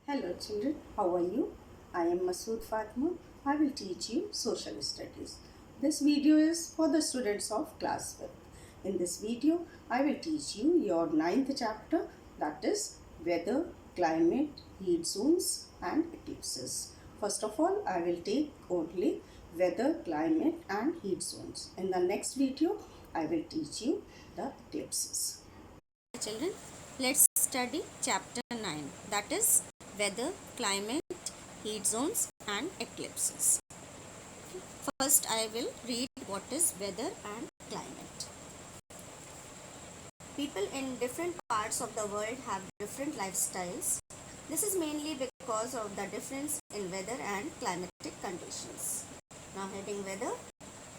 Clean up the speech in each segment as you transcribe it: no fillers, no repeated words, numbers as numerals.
Hello children, how are you? I am Masood Fatma. I will teach you social studies. This video is for the students of class 5th. In this video, I will teach you your ninth chapter, that is weather, climate, heat zones and eclipses. First of all, I will take only weather, climate and heat zones. In the next video, I will teach you the eclipses. Children, let's study chapter 9, that is weather, climate, heat zones and eclipses. First I will read what is weather and climate. People in different parts of the world have different lifestyles. This is mainly because of the difference in weather and climatic conditions. Now heading weather.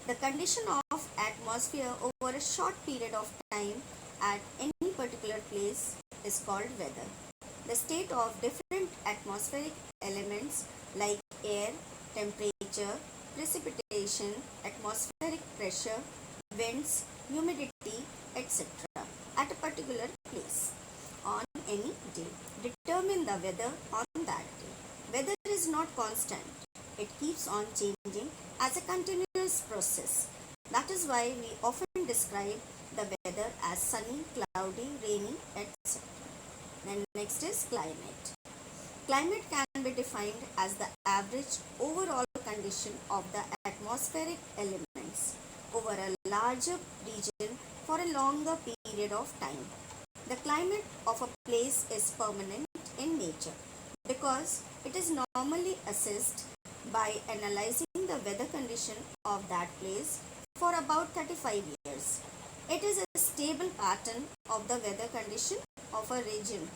The condition of atmosphere over a short period of time at any particular place is called weather. The state of different atmospheric elements like air, temperature, precipitation, atmospheric pressure, winds, humidity, etc. at a particular place on any day determine the weather on that day. Weather is not constant. It keeps on changing as a continuous process. That is why we often describe the weather as sunny, cloudy, rainy, etc. Then next is climate. Climate can be defined as the average overall condition of the atmospheric elements over a larger region for a longer period of time. The climate of a place is permanent in nature because it is normally assessed by analyzing the weather condition of that place for about 35 years. It is a stable pattern of the weather condition of a region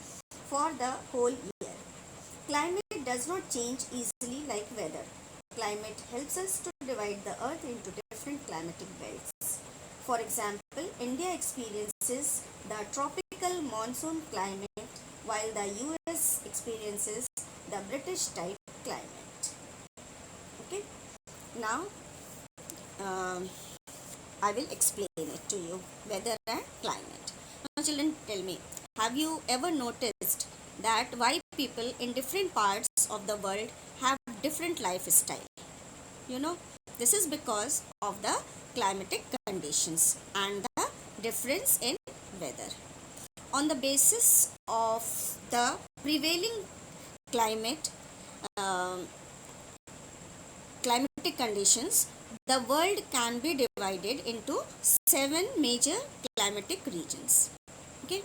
for the whole year. Climate does not change easily like weather. Climate helps us to divide the earth into different climatic belts. For example, India experiences the tropical monsoon climate while the US experiences the British type climate. Okay, now I will explain it to you, weather and climate. Now children, tell me, have you ever noticed that why people in different parts of the world have different lifestyle? You know, this is because of the climatic conditions and the difference in weather. On the basis of the prevailing climate, um, climatic conditions, the world can be divided into 7 major climatic regions. Okay,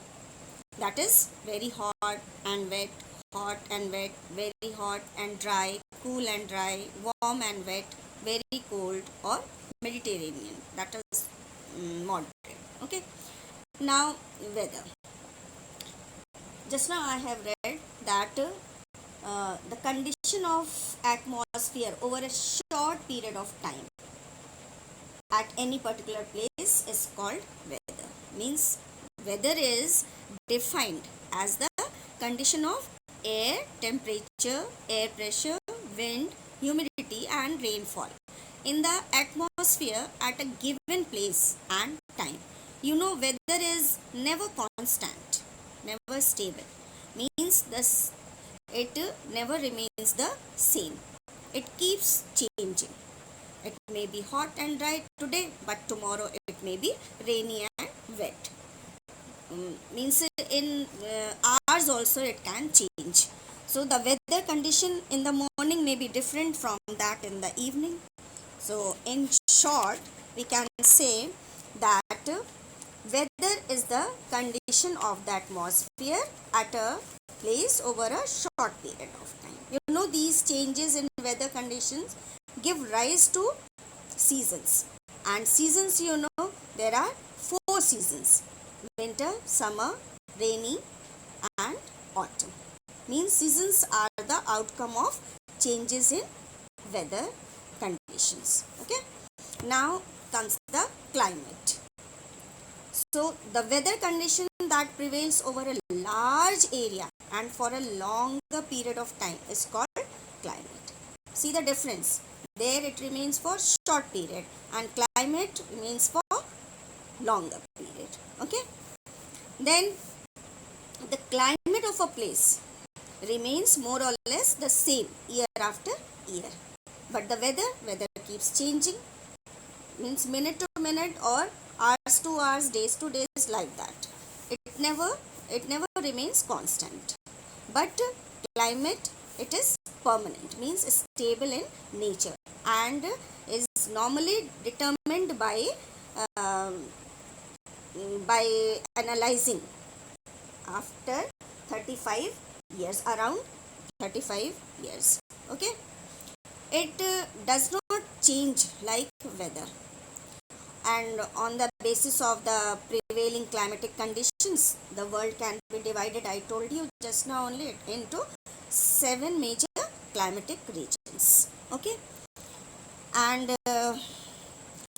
that is very hot and wet, very hot and dry, cool and dry, warm and wet, very cold, or Mediterranean, that is moderate. Okay, now weather. Just now I have read that the condition of atmosphere over a short period of time at any particular place is called weather. Means weather is defined as the condition of air, temperature, air pressure, wind, humidity and rainfall in the atmosphere at a given place and time. You know, weather is never constant, never stable. Means this, it never remains the same. It keeps changing. It may be hot and dry today, but tomorrow it may be rainy and wet. Means in hours also it can change. So the weather condition in the morning may be different from that in the evening. So in short, we can say that weather is the condition of the atmosphere at a place over a short period of time. You know, these changes in weather conditions give rise to seasons, and seasons, you know, there are 4 seasons: winter, summer, rainy and autumn. Means seasons are the outcome of changes in weather conditions. Okay, now comes the climate. So the weather condition that prevails over a large area and for a longer period of time is called climate. See the difference. There it remains for short period and climate remains for longer period. Okay. Then the climate of a place remains more or less the same year after year. But the weather keeps changing, means minute to minute or hours to hours, days to days, like that. It never remains constant. But climate, it is permanent, means stable in nature, and is normally determined um, by analyzing after 35 years, around 35 years. Okay, it does not change like weather, and on the basis of the prevailing climatic conditions, the world can be divided, I told you just now only, into 7 major climatic regions. Okay, and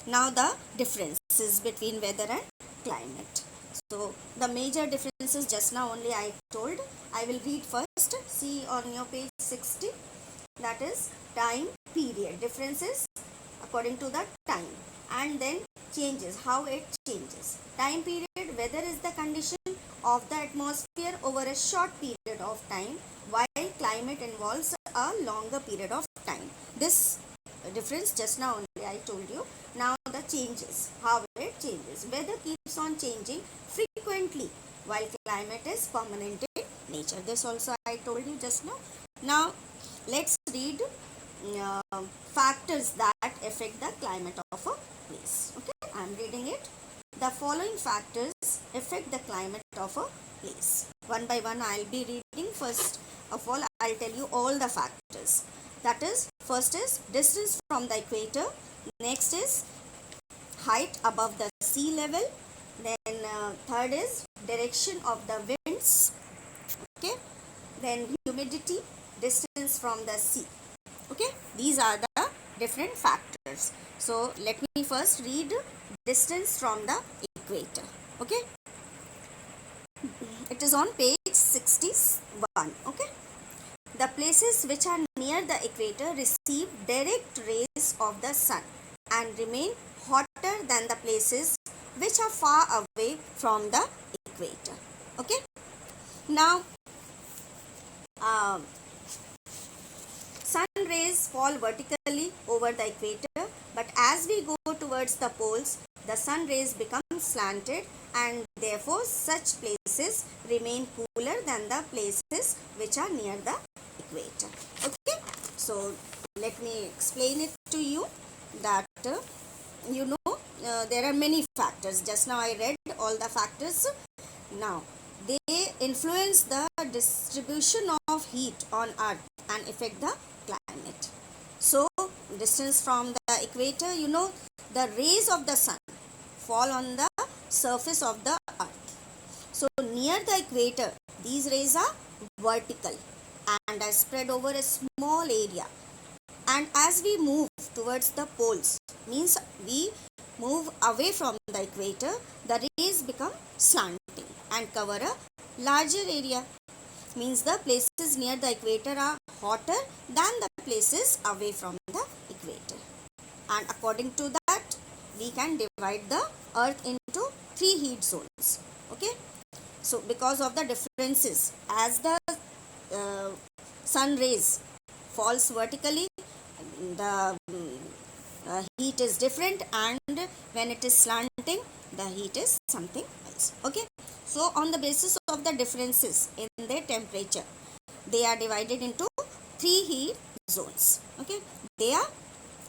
now the differences between weather and climate. So the major differences just now only I told. I will read first. See on your page 60, that is time period differences according to the time, and then changes, how it changes. Time period, weather is the condition of the atmosphere over a short period of time, while climate involves a longer period of time. This difference just now only I told you. Now the changes, how it changes. Weather keeps on changing frequently, while climate is permanent in nature. This also I told you just now. Now let's read factors that affect the climate of a place. Okay, I am reading it. The following factors affect the climate of a place. One by one I will be reading. First of all, I will tell you all the factors. That is, first is distance from the equator. Next is height above the sea level. Then third is direction of the winds. Okay, then humidity, distance from the sea. Okay, these are the different factors. So let me first read distance from the equator. Okay, it is on page 61. Okay, the places which are near the equator receive direct rays of the sun and remain hotter than the places which are far away from the equator. Okay, now sun rays fall vertically over the equator, but as we go towards the poles, the sun rays become slanted, and therefore such places remain cooler than the places which are near the equator. Okay, so let me explain it to you that there are many factors. Just now I read all the factors. Now they influence the distribution of heat on earth and affect the climate. So distance from the equator, the rays of the sun fall on the surface of the earth. So near the equator, these rays are vertical and are spread over a small area. And as we move towards the poles, means we move away from the equator, the rays become slanting and cover a larger area. Means the places near the equator are hotter than the places away from the equator. And according to that, we can divide the earth into 3 heat zones. Okay, so because of the differences, as the sun rays falls vertically, the heat is different, and when it is slanting, the heat is something else. Okay, so on the basis of the differences in their temperature, they are divided into 3 heat zones. Okay, they are,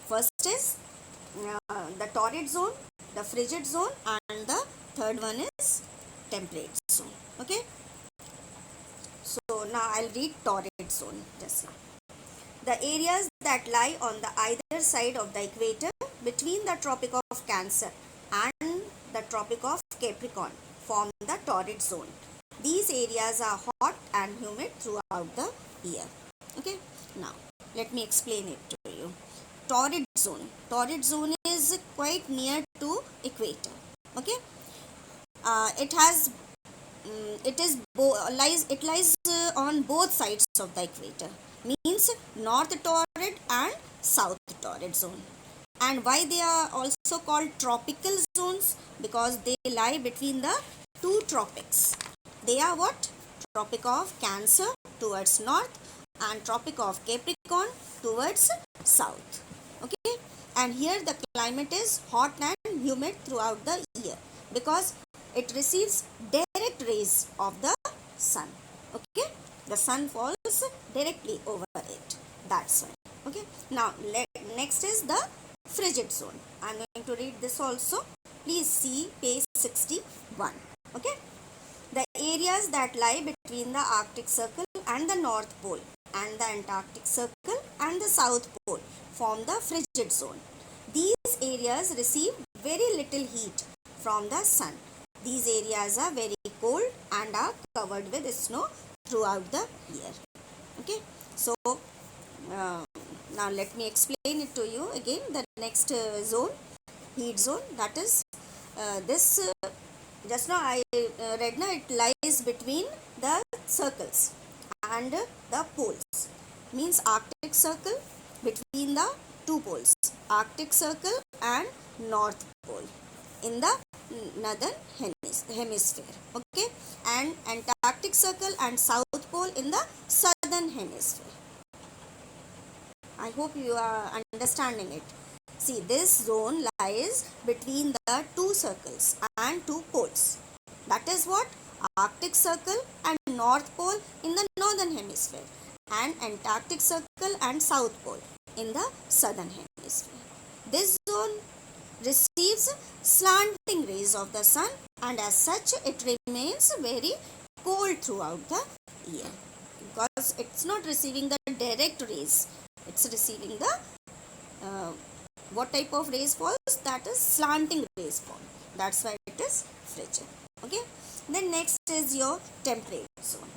first is the torrid zone, the frigid zone, and the third one is temperate zone. Okay, so now I'll read torrid zone just now. The areas that lie on the either side of the equator between the Tropic of Cancer and the Tropic of Capricorn form the torrid zone. These areas are hot and humid throughout the year. Okay, now let me explain it to you. Torrid zone. Torrid zone is quite near to equator. Okay, it has it lies on both sides of the equator, means north torrid and south torrid zone. And why they are also called tropical zones? Because they lie between the 2 tropics. They are what? Tropic of Cancer towards north and Tropic of Capricorn towards south. Okay, and here the climate is hot and humid throughout the year because it receives direct rays of the sun. Okay, the sun falls directly over it. That's why. Okay, now next is the frigid zone. I am going to read this also. Please see page 61. Okay, the areas that lie between the Arctic Circle and the North Pole and the Antarctic Circle and the South Pole form the frigid zone. These areas receive very little heat from the sun. These areas are very cold and are covered with snow throughout the year. Okay, so now let me explain it to you again. The next zone, heat zone, that is this just now I read now, it lies between the circles and the poles, means Arctic Circle between the two poles, Arctic Circle and North Pole in the northern hemisphere. Okay, and Antarctic Circle and South Pole in the southern hemisphere. I hope you are understanding it. See, this zone lies between the two circles and two poles. That is what? Arctic Circle and North Pole in the northern hemisphere and Antarctic Circle and South Pole in the southern hemisphere. This zone receives slanting rays of the sun and as such it remains very cold throughout the year because it's not receiving the direct rays. It's receiving the what type of rays falls? That is slanting rays fall. That's why it is frigid. Okay. Then next is your temperate zone.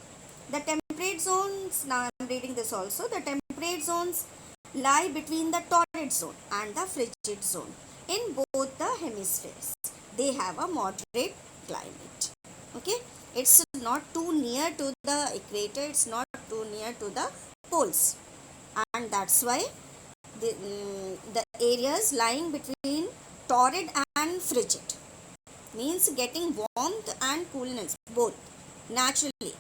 The temperate zones, now I am reading this also. The temperate zones lie between the torrid zone and the frigid zone in both the hemispheres. They have a moderate climate. Okay. It's not too near to the equator. It's not too near to the poles. And that's why the areas lying between torrid and frigid means getting warmth and coolness both naturally.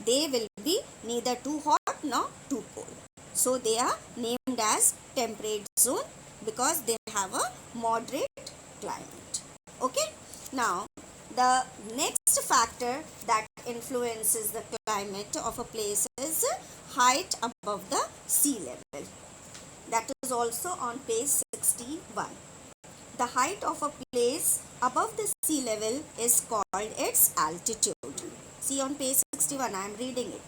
They will be neither too hot nor too cold. So they are named as temperate zone because they have a moderate climate. Okay. Now the next factor that influences the climate of a place is height above the sea level. That is also on page 61. The height of a place above the sea level is called its altitude. See on page 61, I am reading it.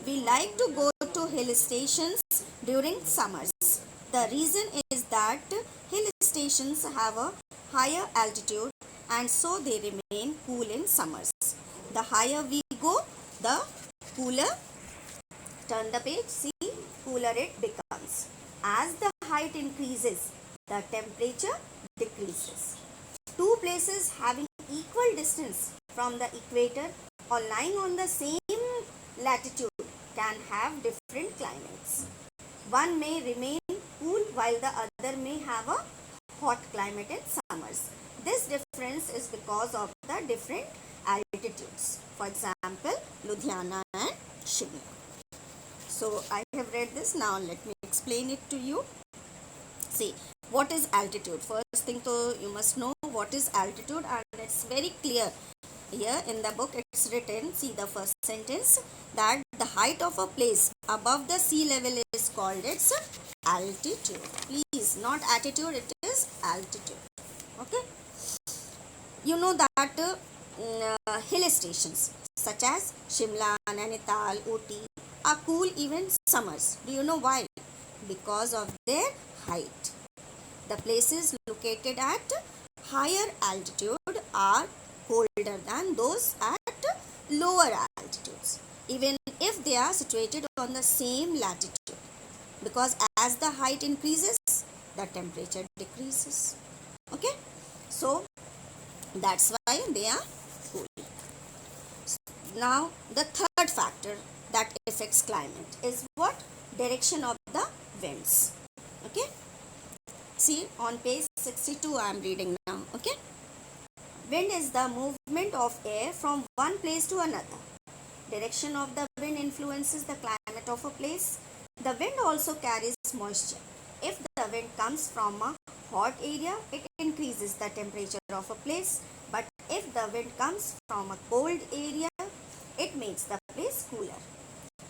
We like to go to hill stations during summers. The reason is that hill stations have a higher altitude and so they remain cool in summers. The higher we go, the cooler, turn the page, see, cooler it becomes. As the height increases, the temperature decreases. Two places having equal distance from the equator or lying on the same latitude can have different climates. One may remain cool while the other may have a hot climate in summers. This difference is because of the different altitudes. For example, Ludhiana and Shimla. So I have read this. Now let me explain it to you. See, what is altitude? First thing, so you must know what is altitude, and it's very clear here in the book. It's written, see the first sentence, that the height of a place above the sea level is called its altitude. Please, not attitude, it is altitude. Okay. You know that hill stations such as Shimla, Nainital, Ooty are cool even summers. Do you know why? Because of their height. The places located at higher altitude are colder than those at lower altitudes, even if they are situated on the same latitude, because as the height increases, the temperature decreases. Okay, so that's why they are cool. Now the third factor that affects climate is what? Direction of the winds. Okay, see on page 62 I am reading now. Okay, wind is the movement of air from one place to another. direction of the wind influences the climate of a place. The wind also carries moisture. If the wind comes from a hot area, it increases the temperature of a place. But if the wind comes from a cold area, it makes the place cooler.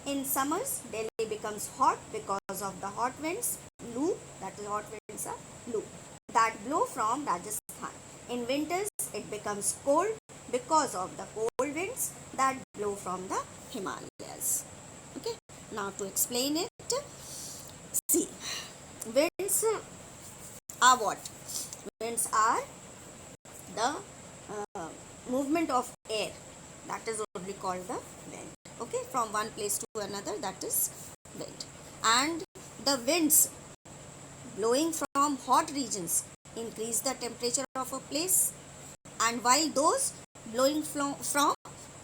In summers, Delhi becomes hot because of the hot winds, loo, that is hot winds are loo, that blow from Rajasthan. In winters, it becomes cold because of the cold winds that blow from the Himalayas. Okay, now to explain it, see, winds are what? Winds are the movement of air, that is only called the wind. Okay, from one place to another, that is wind. And the winds blowing from hot regions increase the temperature of a place, and while those blowing from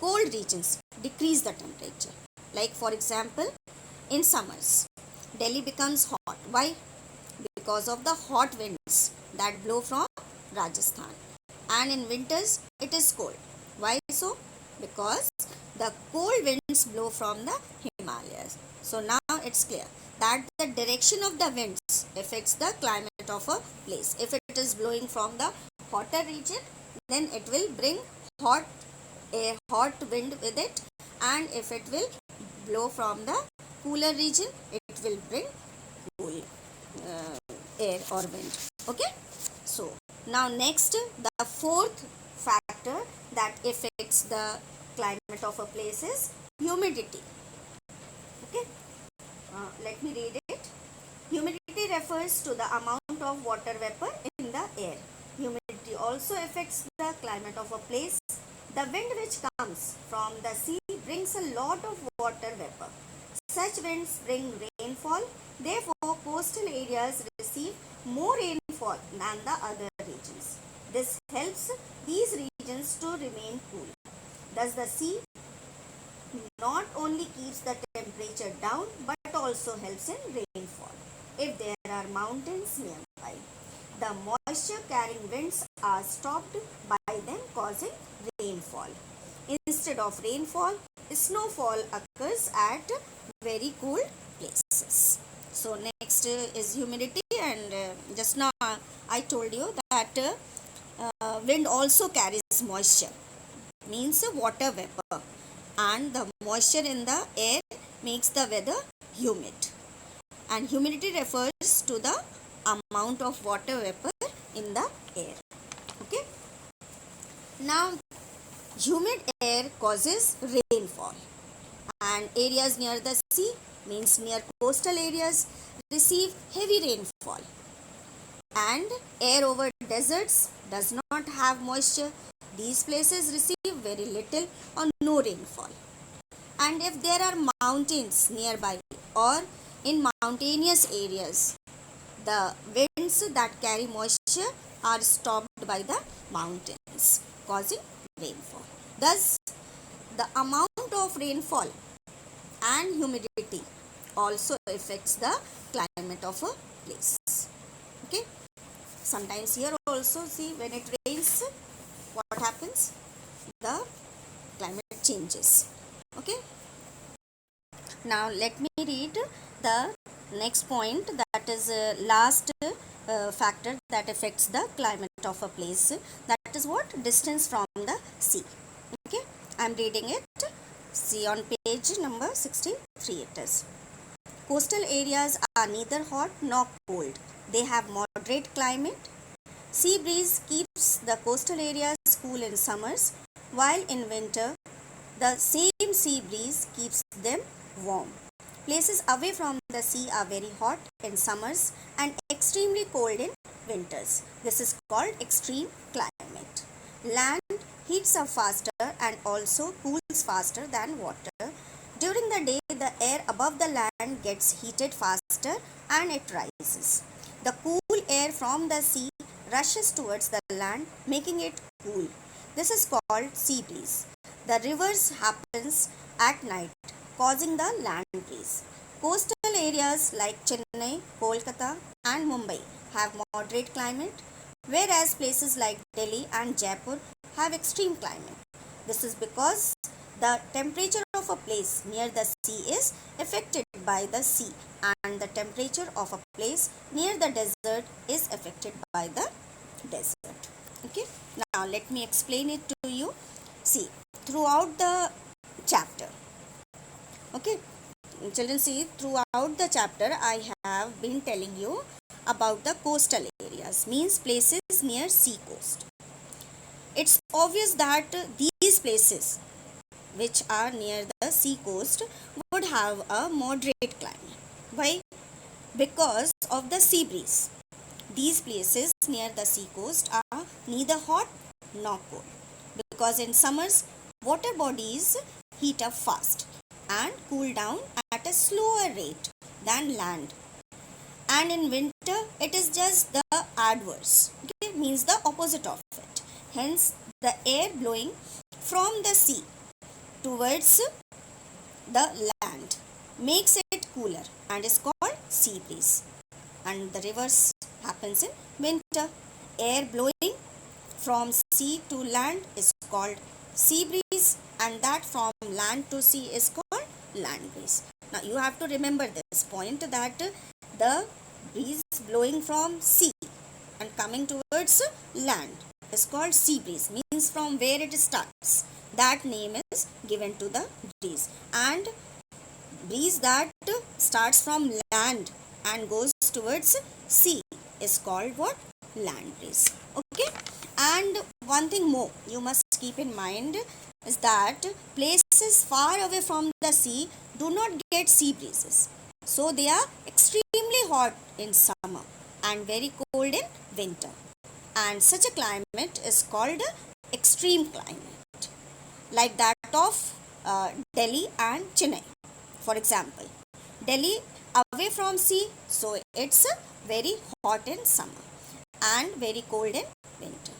cold regions decrease the temperature. Like for example, in summers, Delhi becomes hot. Why? Because of the hot winds that blow from Rajasthan. And in winters, it is cold. Why so? Because the cold winds blow from the Himalayas. So now it's clear that the direction of the winds affects the climate of a place. If it is blowing from the hotter region, then it will bring hot air, hot wind with it, and if it will blow from the cooler region, it will bring cool air or wind. Okay, so now next, the fourth factor that affects the climate of a place is humidity. Okay, let me read it. Humidity refers to the amount of water vapor in the air. Humidity also affects the climate of a place. The wind which comes from the sea brings a lot of water vapor. Such winds bring rainfall. Therefore, coastal areas receive more rainfall than the other regions. This helps these regions to remain cool. Thus, the sea not only keeps the temperature down but also helps in rainfall. If there are mountains nearby, the moisture carrying winds are stopped by them, causing rainfall. Instead of rainfall, snowfall occurs at very cool places. So next is humidity, and just now I told you that wind also carries moisture, means water vapor, and the moisture in the air makes the weather humid, and humidity refers to the amount of water vapor in the air. Okay, now humid air causes rainfall, and areas near the sea, means near coastal areas, receive heavy rainfall, and air over deserts does not have moisture. These places receive very little or no rainfall. And if there are mountains nearby or in mountainous areas, the winds that carry moisture are stopped by the mountains, causing rainfall. Thus, the amount of rainfall and humidity also affects the climate of a place. Okay, sometimes here also, see, when it rains, what happens? The climate changes. Okay, now let me read the next point, that is last factor that affects the climate of a place, that is what? Distance from the sea. Okay, I am reading it. See on page number 63 it is. Coastal areas are neither hot nor cold. They have moderate climate. Sea breeze keeps the coastal areas cool in summers, while in winter the same sea breeze keeps them warm. Places away from the sea are very hot in summers and extremely cold in winters. This is called extreme climate. Land heats up faster and also cools faster than water. During the day, the air above the land gets heated faster and it rises. The cool air from the sea rushes towards the land, making it cool. This is called sea breeze. The reverse happens at night, causing the land breeze. Coastal areas like Chennai, Kolkata and Mumbai have moderate climate, whereas places like Delhi and Jaipur have extreme climate. This is because The temperature of a place near the sea is affected by the sea, and the temperature of a place near the desert is affected by the desert. Okay, now let me explain it to you. See, throughout the chapter, okay, children, see, throughout the chapter I have been telling you about the coastal areas, means places near sea coast. It's obvious that these places which are near the sea coast would have a moderate climate. Why? Because of the sea breeze. These places near the sea coast are neither hot nor cold, because in summers water bodies heat up fast and cool down at a slower rate than land, and in winter it is just the adverse, okay, means the opposite of it. Hence the air blowing from the sea towards the land makes it cooler and is called sea breeze. And the reverse happens in winter. Air blowing from sea to land is called sea breeze, and that from land to sea is called land breeze. Now you have to remember this point, that the breeze blowing from sea and coming towards land is called sea breeze, means from where it starts, that name is given to the breeze. And breeze that starts from land and goes towards sea is called what? Land breeze. Okay, and one thing more you must keep in mind is that places far away from the sea do not get sea breezes, so they are extremely hot in summer and very cold in winter, and such a climate is called extreme climate, like that of Delhi and Chennai. For example, Delhi away from sea, so it's very hot in summer and very cold in winter.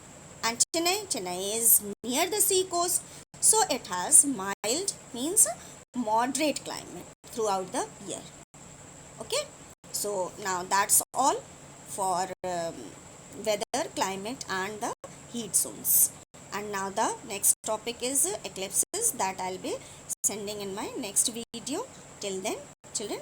And Chennai is near the sea coast, so it has mild, means moderate climate throughout the year. Okay, so now that's all for weather, climate, and the heat zones. And now the next topic is eclipses, that I'll be sending in my next video. Till then, children,